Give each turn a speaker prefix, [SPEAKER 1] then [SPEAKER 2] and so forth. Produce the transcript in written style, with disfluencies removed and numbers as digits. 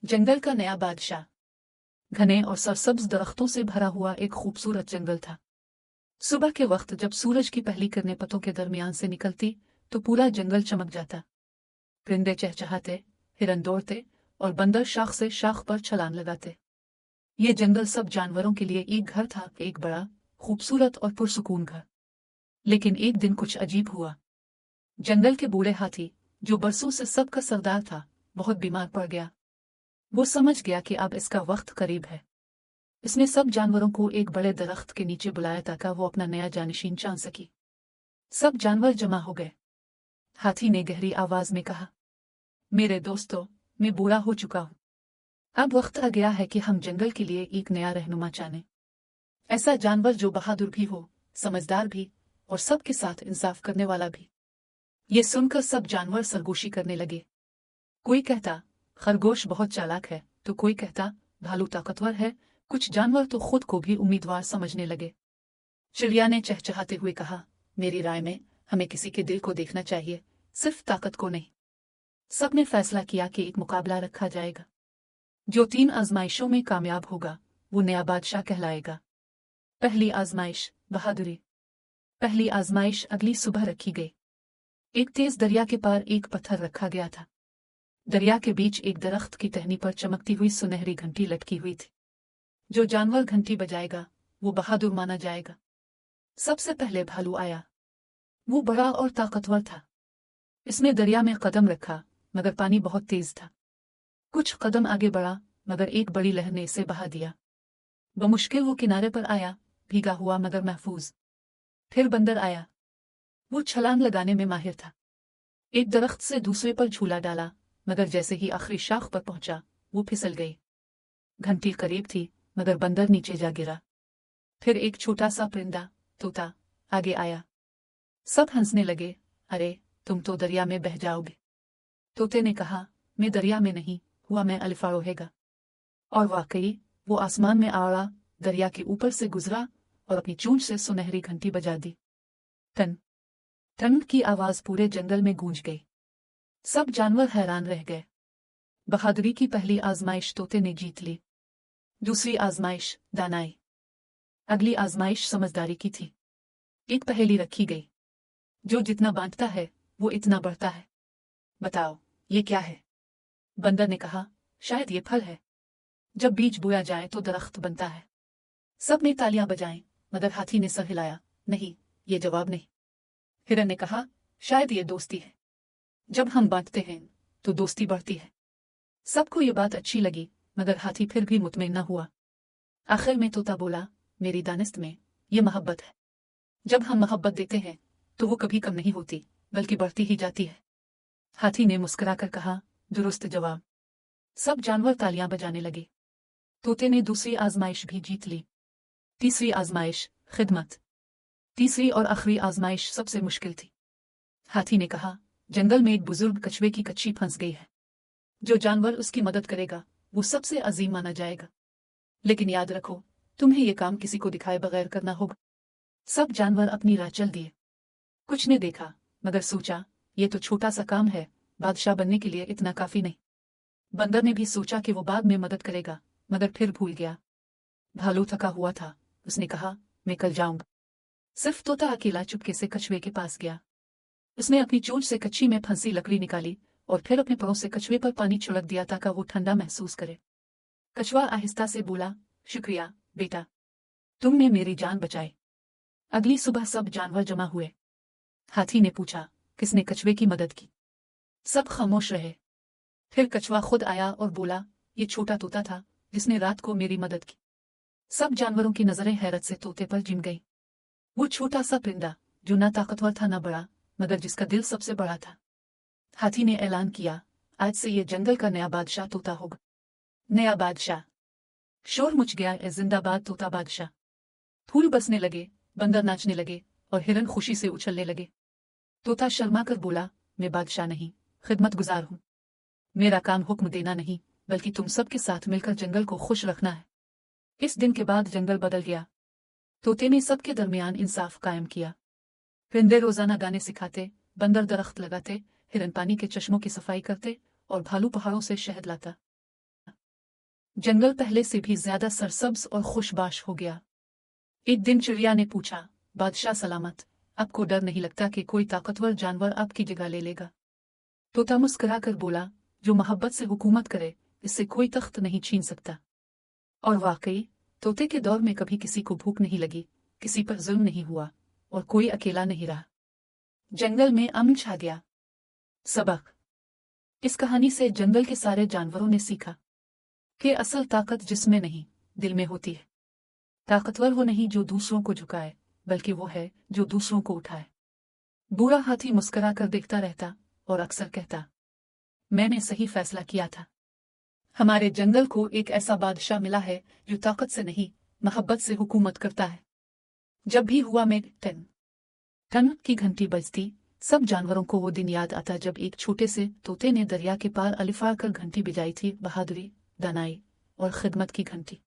[SPEAKER 1] जंगल का नया बादशाह। घने और सरसब्ज दरख्तों से भरा हुआ एक खूबसूरत जंगल था। सुबह के वक्त जब सूरज की पहली किरणें पत्तों के दरमियान से निकलती तो पूरा जंगल चमक जाता। परिंदे चहचहाते, हिरन दौड़ते और बंदर शाख से शाख पर छलांग लगाते। ये जंगल सब जानवरों के लिए एक घर था, एक बड़ा, खूबसूरत और पुरसुकून घर। लेकिन एक दिन कुछ अजीब हुआ। जंगल के बूढ़े हाथी, जो बरसों से सबका सरदार था, बहुत बीमार पड़ गया। वो समझ गया कि अब इसका वक्त करीब है। इसने सब जानवरों को एक बड़े दरख्त के नीचे बुलाया ताकि वो अपना नया जानशीन जान सके। सब जानवर जमा हो गए। हाथी ने गहरी आवाज में कहा, मेरे दोस्तों, मैं बूढ़ा हो चुका हूं। अब वक्त आ गया है कि हम जंगल के लिए एक नया रहनुमा चाहें। ऐसा जानवर जो बहादुर भी हो, समझदार भी और सबके साथ इंसाफ करने वाला भी। ये सुनकर सब जानवर सरगोशी करने लगे। कोई कहता खरगोश बहुत चालाक है, तो कोई कहता भालू ताकतवर है। कुछ जानवर तो खुद को भी उम्मीदवार समझने लगे। चिड़िया ने चहचहाते हुए कहा, मेरी राय में हमें किसी के दिल को देखना चाहिए, सिर्फ ताकत को नहीं। सबने फैसला किया कि एक मुकाबला रखा जाएगा। जो 3 आजमाइशों में कामयाब होगा वो नया बादशाह कहलाएगा। पहली आजमाइश, बहादुरी। पहली आजमाइश अगली सुबह रखी गई। एक तेज दरिया के पार एक पत्थर रखा गया था। दरिया के बीच एक दरख्त की टहनी पर चमकती हुई सुनहरी घंटी लटकी हुई थी। जो जानवर घंटी बजाएगा वो बहादुर माना जाएगा। सबसे पहले भालू आया। वो बड़ा और ताकतवर था। इसने दरिया में कदम रखा, मगर पानी बहुत तेज था। कुछ कदम आगे बढ़ा, मगर एक बड़ी लहर ने इसे बहा दिया। बमुश्किल वो किनारे पर आया, भीगा हुआ मगर महफूज। फिर बंदर आया। वो छलांग लगाने में माहिर था। एक दरख्त से दूसरे पर झूला डाला, मगर जैसे ही आखिरी शाख पर पहुंचा वो फिसल गई। घंटी करीब थी, मगर बंदर नीचे जा गिरा। फिर एक छोटा सा परिंदा, तोता, आगे आया। सब हंसने लगे, अरे तुम तो दरिया में बह जाओगे। तोते ने कहा, मैं दरिया में नहीं हुआ, मैं अल्फा रोहेगा। और वाकई वो आसमान में आड़ा दरिया के ऊपर से गुजरा और अपनी चोंच से सुनहरी घंटी बजा दी। टन टन की आवाज पूरे जंगल में गूंज गई। सब जानवर हैरान रह गए। बहादुरी की पहली आजमाइश तोते ने जीत ली। दूसरी आजमाइश, दानाई। अगली आजमाइश समझदारी की थी। एक पहेली रखी गई, जो जितना बांटता है वो इतना बढ़ता है। बताओ ये क्या है? बंदर ने कहा, शायद ये फल है। जब बीज बोया जाए तो दरख्त बनता है। सब ने तालियां बजाईं, मगर हाथी ने सर हिलाया, नहीं, ये जवाब नहीं। हिरन ने कहा, शायद ये दोस्ती है। जब हम बांटते हैं तो दोस्ती बढ़ती है। सबको ये बात अच्छी लगी, मगर हाथी फिर भी मुतमईन न हुआ। आखिर में तोता बोला, मेरी दानिस्त में ये मोहब्बत है। जब हम मोहब्बत देते हैं तो वो कभी कम नहीं होती, बल्कि बढ़ती ही जाती है। हाथी ने मुस्कुराकर कहा, दुरुस्त जवाब। सब जानवर तालियां बजाने लगे। तोते ने दूसरी आजमाइश भी जीत ली। तीसरी आजमाइश, खिदमत। तीसरी और आखिरी आजमाइश सबसे मुश्किल थी। हाथी ने कहा, जंगल में एक बुजुर्ग कछुए की कच्ची फंस गई है। जो जानवर उसकी मदद करेगा वो सबसे अजीम माना जाएगा। लेकिन याद रखो, तुम्हें यह काम किसी को दिखाए बगैर करना होगा। सब जानवर अपनी राह चल दिए। कुछ ने देखा, मगर सोचा, ये तो छोटा सा काम है, बादशाह बनने के लिए इतना काफी नहीं। बंदर ने भी सोचा कि वो बाद में मदद करेगा, मगर फिर भूल गया। भालू थका हुआ था, उसने कहा, मैं कल जाऊंगा। सिर्फ तोता अकेला चुपके से कछुए के पास गया। उसने अपनी चोंच से कच्ची में फंसी लकड़ी निकाली और फिर अपने पैरों से कछुए पर पानी छिड़क दिया ताकि वो ठंडा महसूस करे। कछुआ आहिस्ता से बोला, शुक्रिया बेटा, तुमने मेरी जान बचाई। अगली सुबह सब जानवर जमा हुए। हाथी ने पूछा, किसने कछुए की मदद की? सब खामोश रहे। फिर कछुआ खुद आया और बोला, ये छोटा तोता था जिसने रात को मेरी मदद की। सब जानवरों की नजरें हैरत से तोते पर जिम गई। वो छोटा सा परिंदा, जो ना ताकतवर था ना बड़ा, मगर जिसका दिल सबसे बड़ा था। हाथी ने ऐलान किया, आज से ये जंगल का नया बादशाह तोता होगा। नया बादशाह। शोर मच गया, जिंदाबाद तोता बादशाह। फूल बसने लगे, बंदर नाचने लगे और हिरन खुशी से उछलने लगे। तोता शर्मा कर बोला, मैं बादशाह नहीं, खिदमत गुजार हूं। मेरा काम हुक्म देना नहीं, बल्कि तुम सबके साथ मिलकर जंगल को खुश रखना है। इस दिन के बाद जंगल बदल गया। तोते ने सबके दरमियान इंसाफ कायम किया। परिंदे रोजाना गाने सिखाते, बंदर दरख्त लगाते, हिरन पानी के चश्मों की सफाई करते और भालू पहाड़ों से शहद लाता। जंगल पहले से भी ज्यादा सरसब्ज और खुशबाश हो गया। एक दिन चिड़िया ने पूछा, बादशाह सलामत, आपको डर नहीं लगता कि कोई ताकतवर जानवर आपकी जगह ले लेगा? तोता मुस्कुराकर बोला, जो मोहब्बत से हुकूमत करे इससे कोई तख्त नहीं छीन सकता। और वाकई तोते के दौर में कभी किसी को भूख नहीं लगी, किसी पर जुल्म नहीं हुआ और कोई अकेला नहीं रहा। जंगल में अमन छा गया। सबक: इस कहानी से जंगल के सारे जानवरों ने सीखा कि असल ताकत जिसमें नहीं दिल में होती है। ताकतवर वो नहीं जो दूसरों को झुकाए, बल्कि वो है जो दूसरों को उठाए। बूढ़ा हाथी मुस्कुरा कर देखता रहता और अक्सर कहता, मैंने सही फैसला किया था। हमारे जंगल को एक ऐसा बादशाह मिला है जो ताकत से नहीं मोहब्बत से हुकूमत करता है। जब भी हुआ में टन टन की घंटी बजती, सब जानवरों को वो दिन याद आता जब एक छोटे से तोते ने दरिया के पार अलिफा कर घंटी बजाई थी। बहादुरी, दानाई और खिदमत की घंटी।